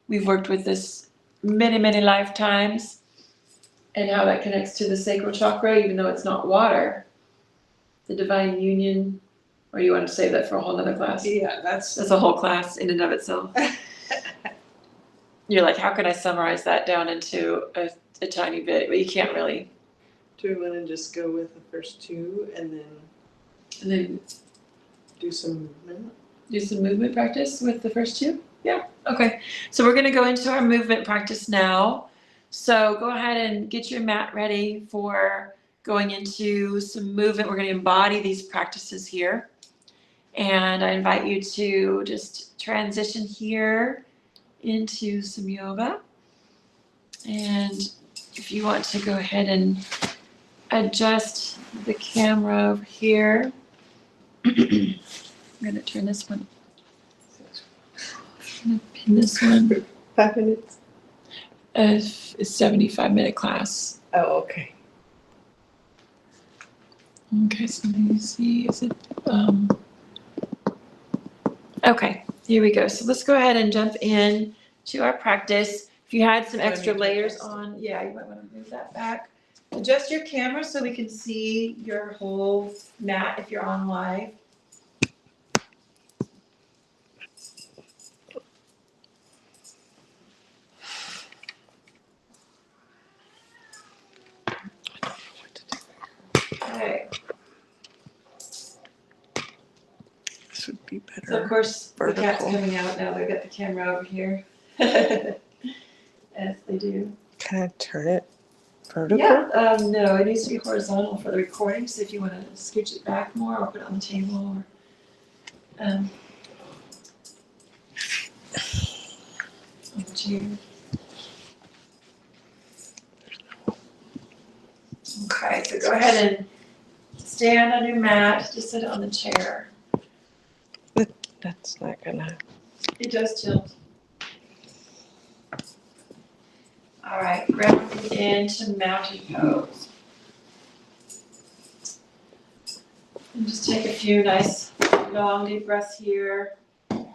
We've worked with this many, many lifetimes, and how that connects to the sacral chakra, even though it's not water. The divine union, or you want to save that for a whole other class? Yeah, that's a whole class in and of itself. You're like, how can I summarize that down into a tiny bit? But you can't really. Do we want to just go with the first two and then do some movement? Do some movement practice with the first two? Yeah, okay. So we're going to go into our movement practice now. So go ahead and get your mat ready for going into some movement. We're going to embody these practices here. And I invite you to just transition here into some yoga. And if you want to go ahead and adjust the camera over here. I'm going to turn this one. I'm going to pin this one. 5 minutes? It's a 75-minute class. Oh, okay. Okay, so let me see. Is it okay, here we go. So let's go ahead and jump in to our practice. If you had some extra layers on, yeah, you might want to move that back. Adjust your camera so we can see your whole mat if you're on live. Okay. This would be better. So of course, vertical. The cat's coming out now. They've got the camera over here. As they do. Can I turn it vertical? Yeah, no, it needs to be horizontal for the recording. So if you want to scooch it back more or put it on the table or on the chair. Okay, so go ahead and stand on your mat. Just sit on the chair. That's not gonna. It does tilt. All right, grounding into mountain pose. And just take a few nice long deep breaths here. I'm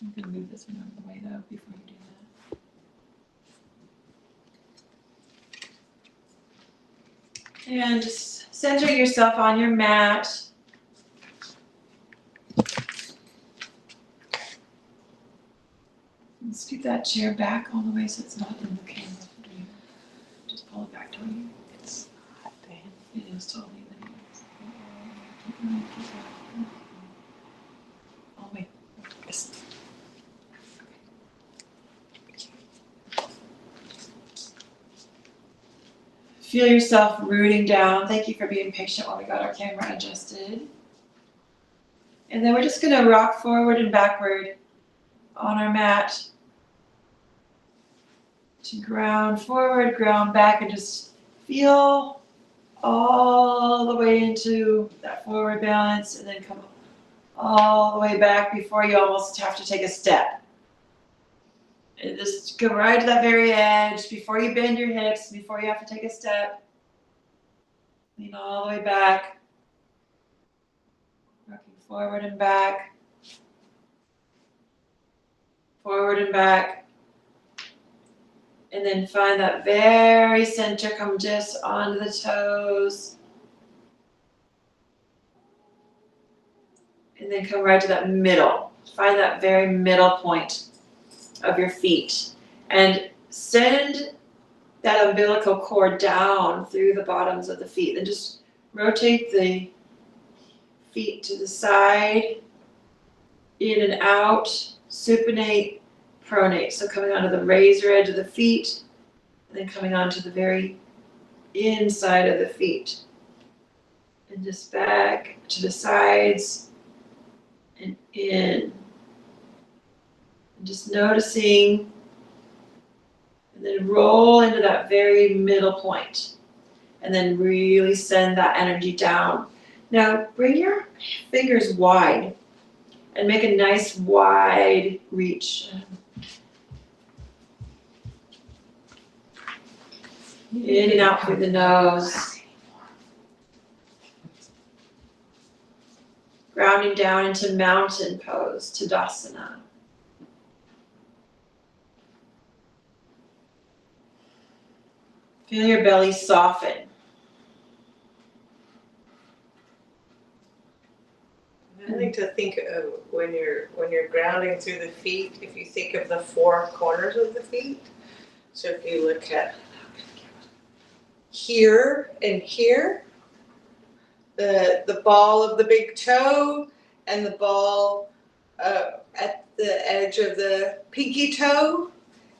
going to move this one out of the way though before you do that. And just center yourself on your mat. And scoot that chair back all the way so it's not in the camera. Just pull it back to you. It's hot, Dan. It is totally in the Oh, wait. Yes. Feel yourself rooting down. Thank you for being patient while we got our camera adjusted. And then we're just going to rock forward and backward on our mat to ground forward, ground back, and just feel all the way into that forward balance and then come all the way back before you almost have to take a step. And just go right to that very edge before you bend your hips, before you have to take a step. Lean all the way back. Rocking forward and back. Forward and back. And then find that very center, come just onto the toes. And then come right to that middle. Find that very middle point of your feet. And send that umbilical cord down through the bottoms of the feet. Then just rotate the feet to the side, in and out, supinate, pronate. So coming onto the razor edge of the feet, and then coming onto the very inside of the feet. And just back to the sides and in. And just noticing, and then roll into that very middle point. And then really send that energy down Now bring your fingers wide and make a nice wide reach. In and out through the nose. Grounding down into mountain pose, Tadasana. Feel your belly soften. I like to think of when you're grounding through the feet, if you think of the four corners of the feet. So if you look at here and here, the ball of the big toe and the ball at the edge of the pinky toe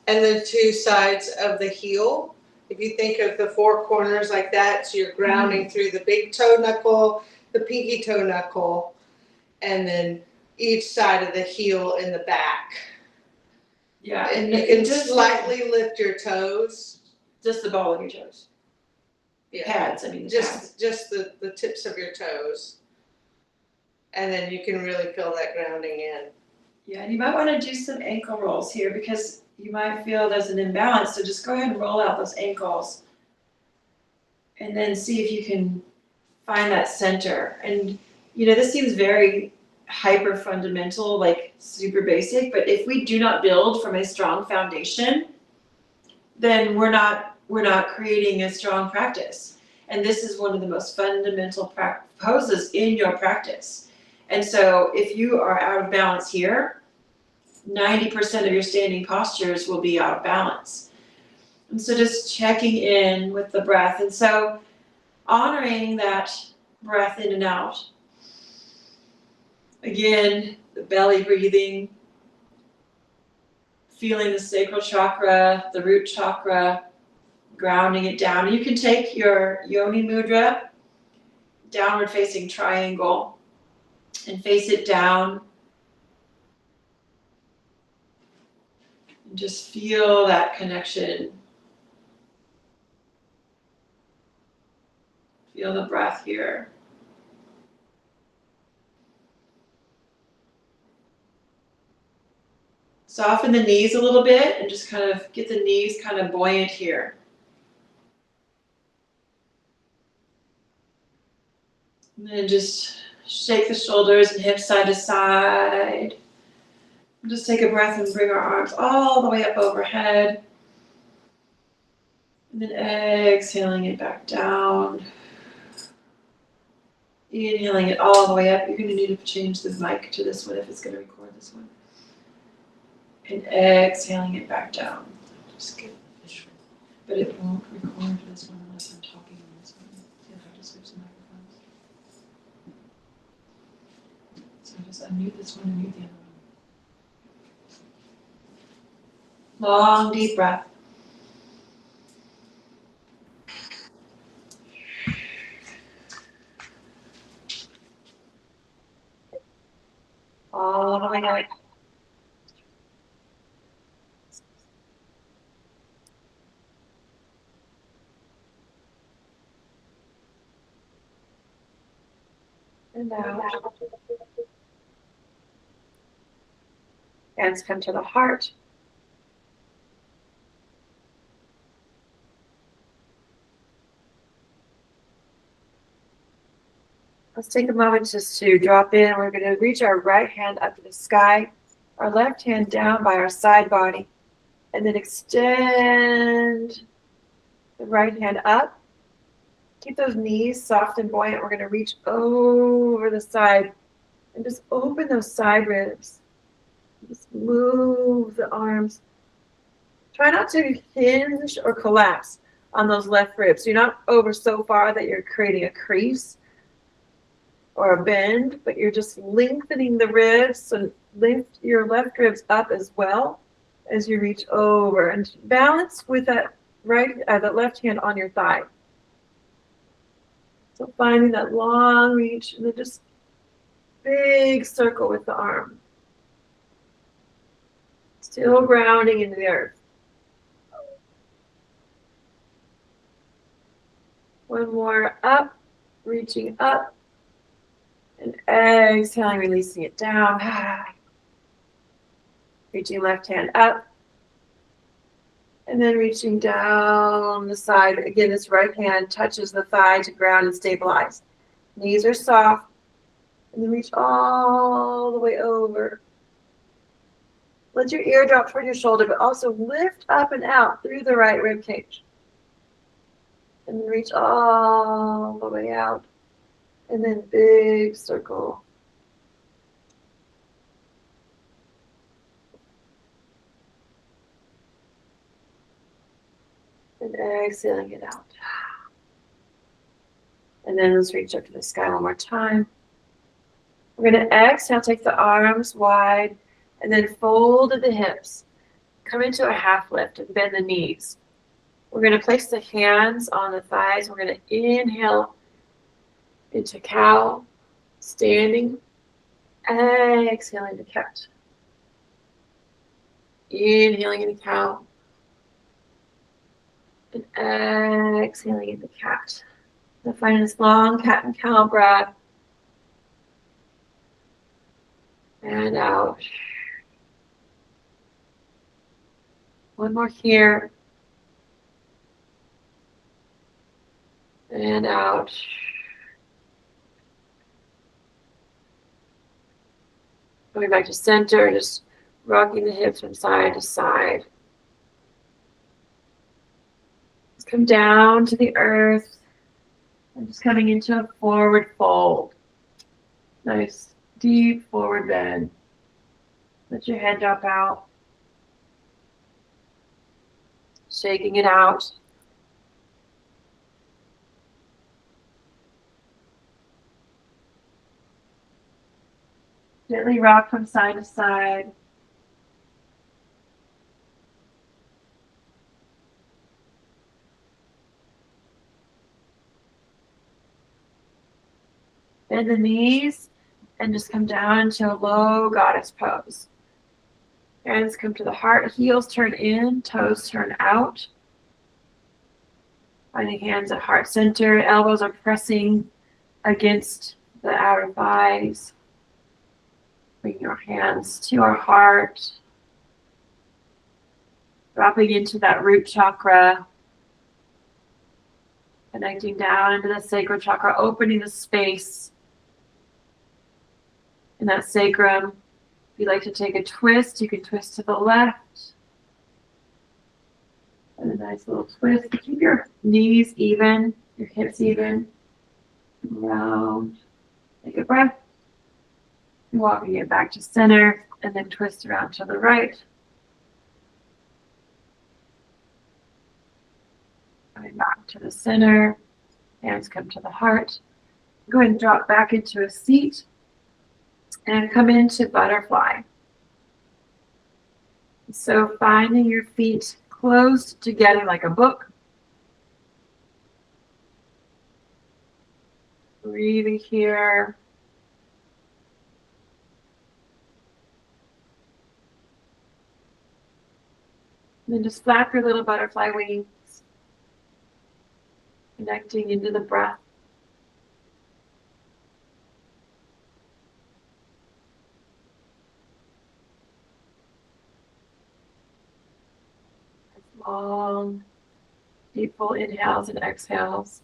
and the two sides of the heel. If you think of the four corners like that, so you're grounding through the big toe knuckle, the pinky toe knuckle, and then each side of the heel in the back. Yeah, And you can just slightly lift your toes. Just the ball of your toes. Yeah. Pads, I mean the pads. Just the tips of your toes. And then you can really feel that grounding in. Yeah, and you might want to do some ankle rolls here because you might feel there's an imbalance. So just go ahead and roll out those ankles. And then see if you can find that center. And, you know, this seems very hyper fundamental, like super basic. But if we do not build from a strong foundation, then we're not creating a strong practice. And this is one of the most fundamental poses in your practice. And so if you are out of balance here, 90% of your standing postures will be out of balance. And so just checking in with the breath. And so honoring that breath in and out. Again, the belly breathing, feeling the sacral chakra, the root chakra, grounding it down. You can take your yoni mudra, downward facing triangle, and face it down. And just feel that connection. Feel the breath here. Soften the knees a little bit and just kind of get the knees kind of buoyant here. And then just shake the shoulders and hips side to side. And just take a breath and bring our arms all the way up overhead. And then exhaling it back down. Inhaling it all the way up. You're going to need to change the mic to this one if it's going to record this one. And exhaling it back down. Just get this one. But it won't record this one unless I'm talking on this one. See if I just switch the microphones. So just unmute this one and mute the other one. Long, deep breath. All the way up. And out. Hands come to the heart. Let's take a moment just to drop in. We're going to reach our right hand up to the sky, our left hand down by our side body, and then extend the right hand up. Keep those knees soft and buoyant. We're going to reach over the side and just open those side ribs. Just move the arms. Try not to hinge or collapse on those left ribs. You're not over so far that you're creating a crease or a bend, but you're just lengthening the ribs. So lift your left ribs up as well as you reach over, and balance with that that left hand on your thigh. So finding that long reach, and then just big circle with the arm. Still grounding into the earth. One more up, reaching up, And exhaling, releasing it down. Reaching left hand up. And then reaching down the side. Again, this right hand touches the thigh to ground and stabilize. Knees are soft. And then reach all the way over. Let your ear drop toward your shoulder, but also lift up and out through the right rib cage. And then reach all the way out. And then big circle. And exhaling it out. And then let's reach up to the sky one more time. We're going to exhale, take the arms wide, and then fold at the hips. Come into a half lift and bend the knees. We're going to place the hands on the thighs. We're going to inhale into cow, standing, exhaling to cat. Inhaling into cow, and exhaling into cat. So find this long cat and cow breath. And out. One more here. And out. Going back to center, just rocking the hips from side to side. Let's come down to the earth. And just coming into a forward fold. Nice, deep forward bend. Let your head drop out. Shaking it out. Gently rock from side to side. Bend the knees and just come down into a low goddess pose. Hands come to the heart, heels turn in, toes turn out. Finding hands at heart center, elbows are pressing against the outer thighs. Bring your hands to our heart. Dropping into that root chakra. Connecting down into the sacral chakra, opening the space in that sacrum. If you'd like to take a twist, you can twist to the left. And a nice little twist. Keep your knees even, your hips even. Round. Take a breath. Walking it back to center, and then twist around to the right. Coming back to the center. Hands come to the heart. Go ahead and drop back into a seat. And come into butterfly. So finding your feet closed together like a book. Breathing here. And then just flap your little butterfly wings. Connecting into the breath. Long, deep full inhales and exhales.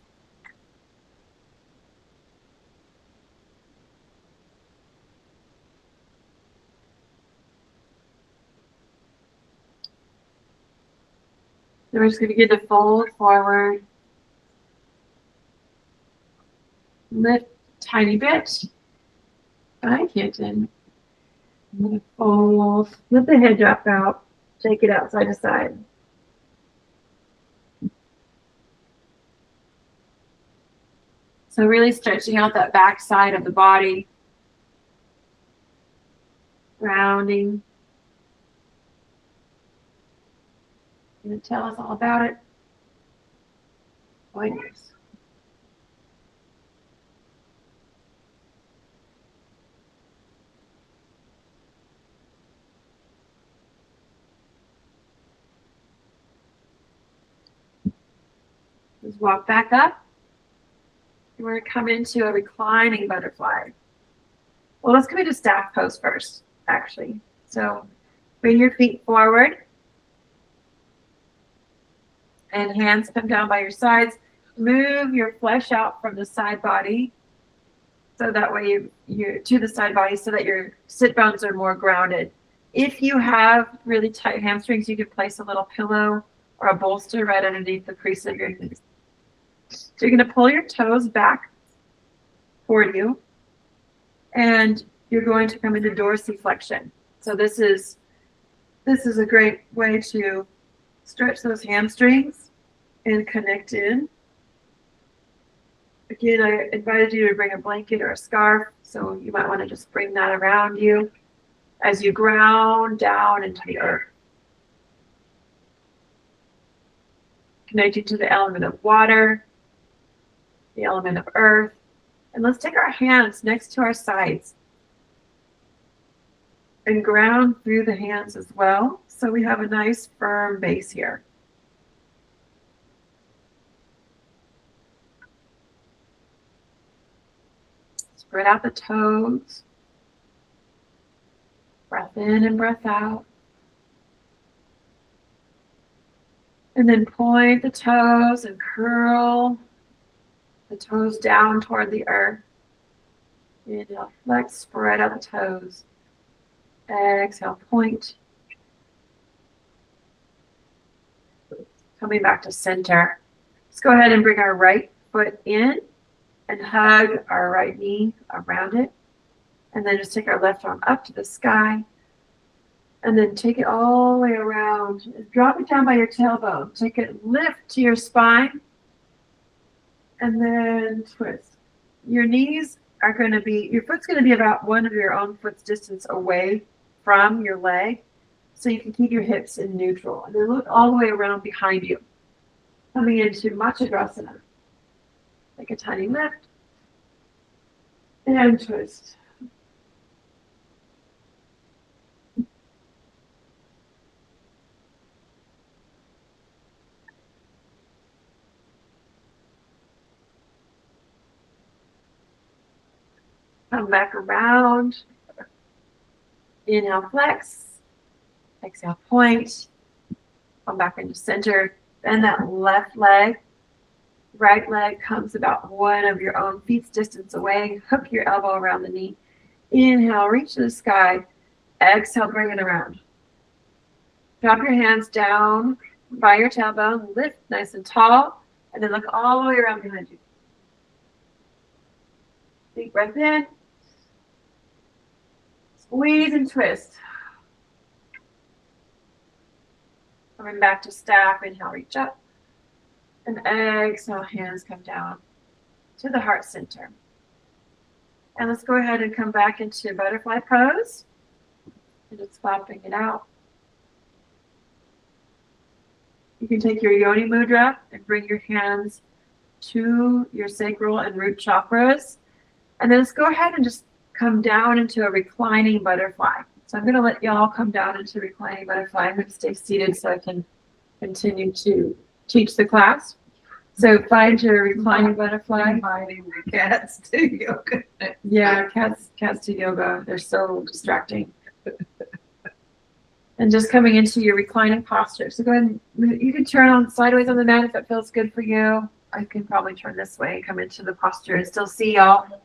Then we're just going to begin to fold forward. Lift a tiny bit. Hi, kitten. I'm going to fold. Let the head drop out. Shake it out side to side. So really stretching out that back side of the body. Grounding. Going to tell us all about it. Pointers. Let's walk back up. We're going to come into a reclining butterfly. Well, let's come into staff pose first, actually. So bring your feet forward and hands come down by your sides. Move your flesh out from the side body. So that way you're to the side body so that your sit bones are more grounded. If you have really tight hamstrings, you can place a little pillow or a bolster right underneath the crease of your knees. So you're going to pull your toes back toward you, and you're going to come into dorsiflexion. So this is a great way to stretch those hamstrings and connect in. Again, I invited you to bring a blanket or a scarf, so you might want to just bring that around you as you ground down into the earth. Connecting to the element of water, the element of earth. And let's take our hands next to our sides and ground through the hands as well, so we have a nice firm base here. Spread out the toes. Breath in and breath out. And then point the toes and curl the toes down toward the earth. Inhale, flex, spread out the toes. Exhale, point. Coming back to center. Let's go ahead and bring our right foot in and hug our right knee around it. And then just take our left arm up to the sky. And then take it all the way around. Drop it down by your tailbone. Take it, lift to your spine. And then twist. Your knees are going to be, your foot's going to be about one of your own foot's distance away from your leg. So you can keep your hips in neutral. And then look all the way around behind you. Coming into Muladhara. Take a tiny lift. And twist. Come back around. Inhale, flex. Exhale, point. Come back into center. Bend that left leg. Right leg comes about one of your own feet's distance away. Hook your elbow around the knee. Inhale, reach to the sky. Exhale, bring it around. Drop your hands down by your tailbone. Lift nice and tall. And then look all the way around behind you. Deep breath in. Squeeze and twist. Coming back to staff. Inhale, reach up. And exhale, hands come down to the heart center. And let's go ahead and come back into butterfly pose. And just flapping it out. You can take your yoni mudra and bring your hands to your sacral and root chakras. And then let's go ahead and just come down into a reclining butterfly. So I'm going to let y'all come down into reclining butterfly. I'm going to stay seated so I can continue to teach the class. So find your reclining butterfly. Inviting the cats to yoga. Yeah, cats to yoga. They're so distracting. And just coming into your reclining posture. So go ahead and you can turn on sideways on the mat if it feels good for you. I can probably turn this way and come into the posture and still see y'all.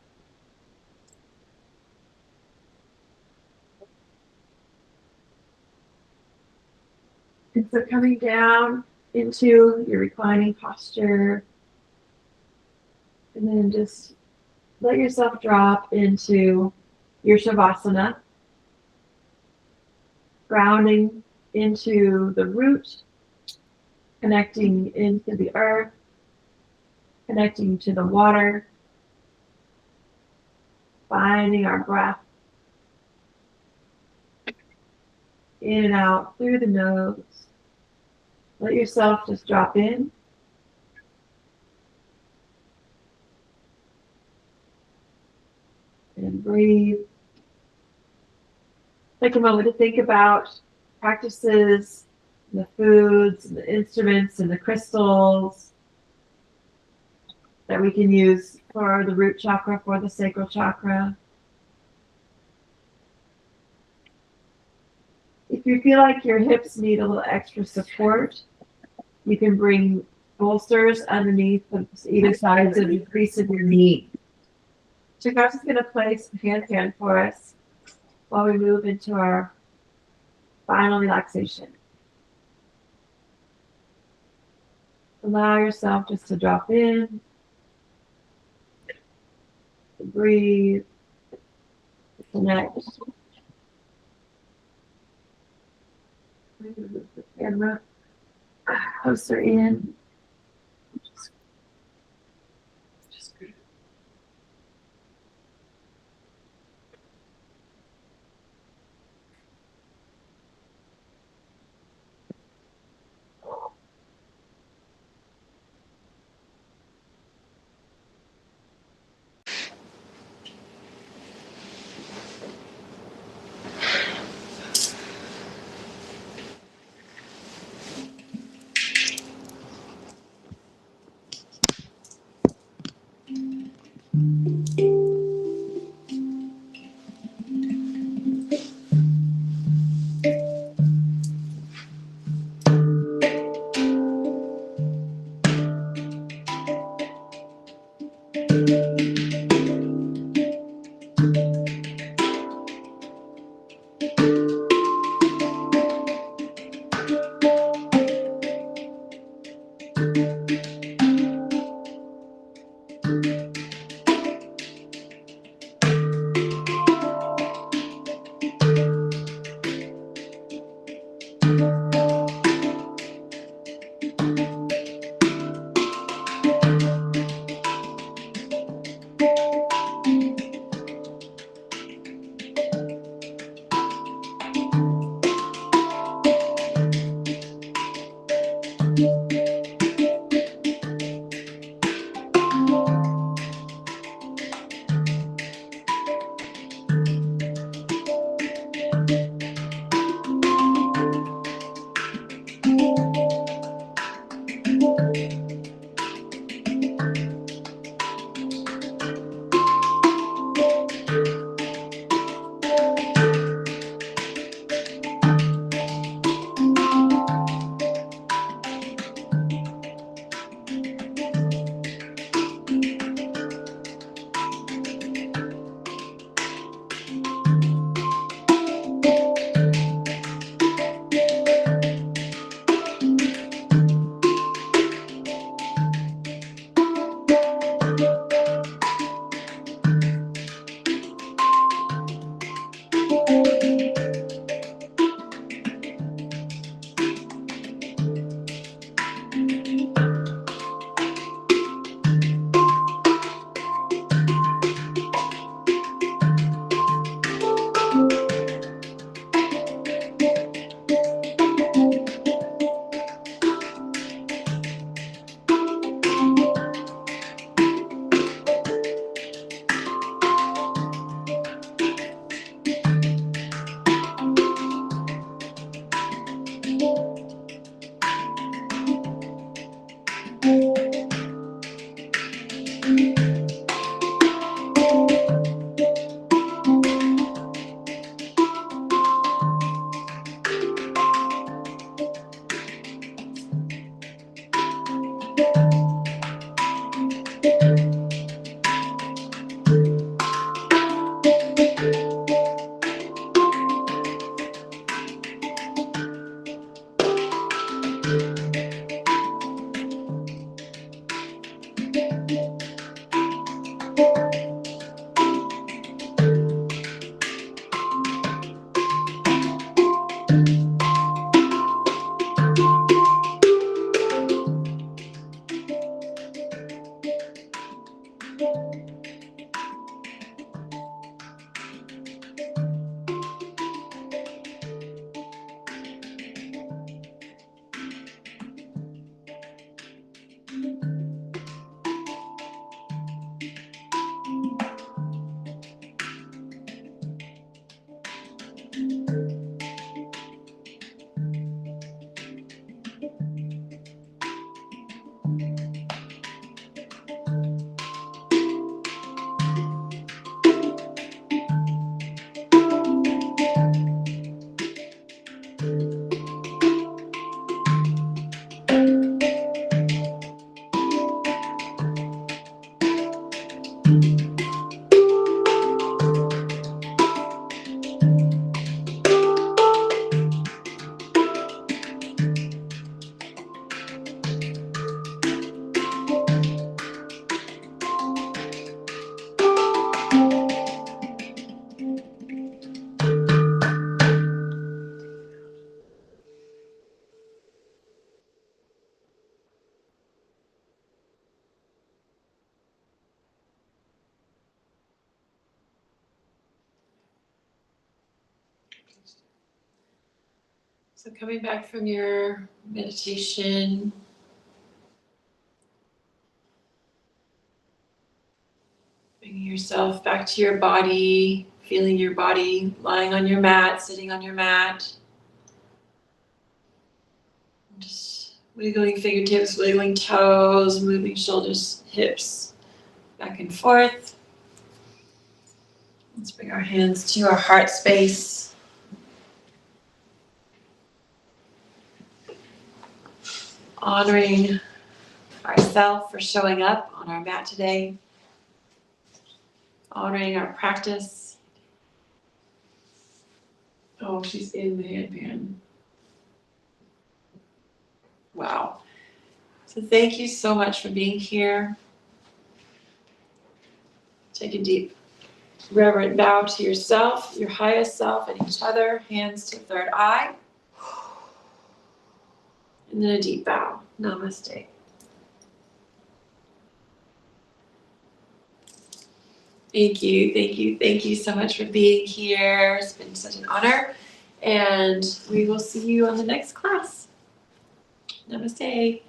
And so coming down into your reclining posture, and then just let yourself drop into your Shavasana, grounding into the root, connecting into the earth, connecting to the water, finding our breath in and out through the nose. Let yourself just drop in. And breathe. Take a moment to think about practices, the foods, and the instruments, and the crystals that we can use for the root chakra, for the sacral chakra. If you feel like your hips need a little extra support, you can bring bolsters underneath either sides of the crease of your knee. Chakras is going to place hand for us while we move into our final relaxation. Allow yourself just to drop in, to breathe, to connect. Move the camera closer in. So coming back from your meditation, bringing yourself back to your body, feeling your body lying on your mat, sitting on your mat. Just wiggling fingertips, wiggling toes, moving shoulders, hips back and forth. Let's bring our hands to our heart space. Honoring ourselves for showing up on our mat today. Honoring our practice. Oh, she's in the handpan. Wow. So thank you so much for being here. Take a deep, reverent bow to yourself, your highest self, and each other. Hands to third eye. And then a deep bow. Namaste. Thank you so much for being here. It's been such an honor. And we will see you on the next class. Namaste.